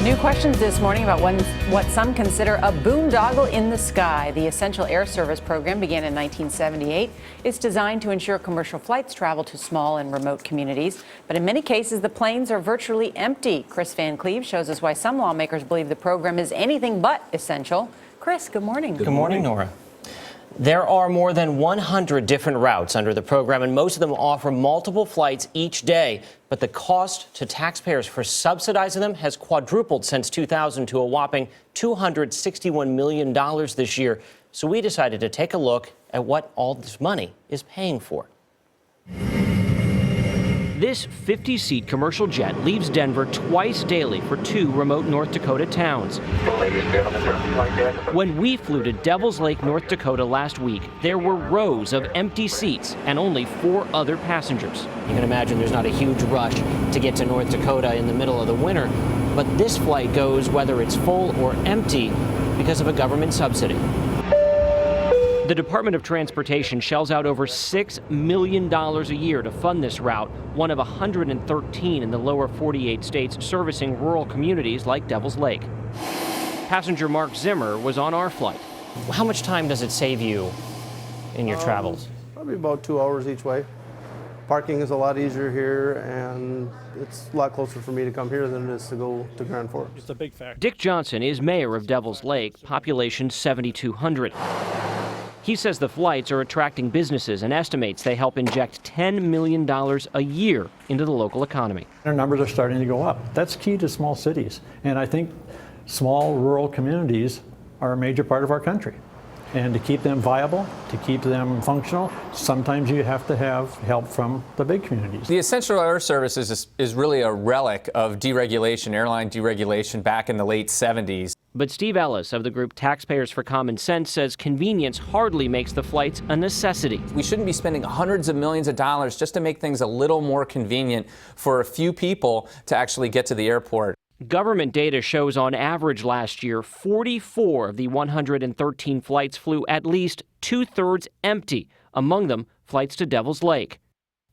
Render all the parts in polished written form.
New questions this morning about what some consider a boondoggle in the sky. The Essential Air Service program began in 1978. It's designed to ensure commercial flights travel to small and remote communities. But in many cases, the planes are virtually empty. Kris Van Cleave shows us why some lawmakers believe the program is anything but essential. Kris, good morning. Good morning, Nora. There are more than 100 different routes under the program, and most of them offer multiple flights each day. But the cost to taxpayers for subsidizing them has quadrupled since 2000 to a whopping $261 million this year. So we decided to take a look at what all this money is paying for. This 50-seat commercial jet leaves Denver twice daily for two remote North Dakota towns. When we flew to Devil's Lake, North Dakota last week, there were rows of empty seats and only 4 other passengers. You can imagine there's not a huge rush to get to North Dakota in the middle of the winter, but this flight goes whether it's full or empty because of a government subsidy. The Department of Transportation shells out over $6 million a year to fund this route, one of 113 in the lower 48 states servicing rural communities like Devil's Lake. Passenger Mark Zimmer was on our flight. How much time does it save you in your travels? Probably about 2 hours each way. Parking is a lot easier here, and it's a lot closer for me to come here than it is to go to Grand Forks. It's a big factor. Dick Johnson is mayor of Devil's Lake, population 7,200. He says the flights are attracting businesses and estimates they help inject $10 million a year into the local economy. Our numbers are starting to go up. That's key to small cities. And I think small rural communities are a major part of our country. And to keep them viable, to keep them functional, sometimes you have to have help from the big communities. The Essential Air Service is really a relic of deregulation, airline deregulation back in the late 70s. But Steve Ellis of the group Taxpayers for Common Sense says convenience hardly makes the flights a necessity. We shouldn't be spending hundreds of millions of dollars just to make things a little more convenient for a few people to actually get to the airport. Government data shows on average last year, 44 of the 113 flights flew at least 2/3 empty, among them flights to Devil's Lake.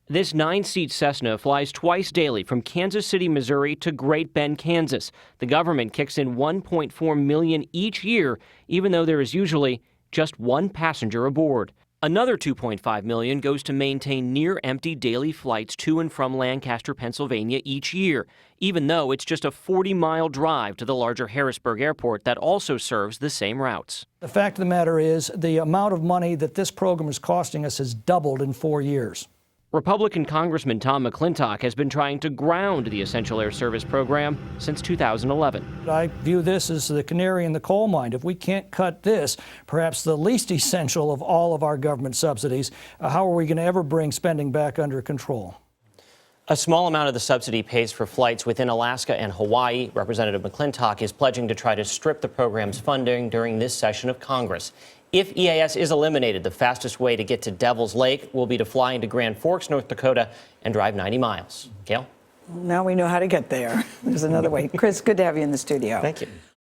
This 9-seat Cessna flies twice daily from Kansas City, Missouri to Great Bend, Kansas. The government kicks in $1.4 million each year, even though there is usually just one passenger aboard. Another $2.5 million goes to maintain near-empty daily flights to and from Lancaster, Pennsylvania each year, even though it's just a 40-mile drive to the larger Harrisburg Airport that also serves the same routes. The fact of the matter is the amount of money that this program is costing us has doubled in 4 years. Republican Congressman Tom McClintock has been trying to ground the Essential Air Service program since 2011. I view this as the canary in the coal mine. If we can't cut this, perhaps the least essential of all of our government subsidies, how are we going to ever bring spending back under control? A small amount of the subsidy pays for flights within Alaska and Hawaii. Representative McClintock is pledging to try to strip the program's funding during this session of Congress. If EAS is eliminated, the fastest way to get to Devil's Lake will be to fly into Grand Forks, North Dakota, and drive 90 miles. Gail? Now we know how to get there. There's another way. Kris, good to have you in the studio. Thank you.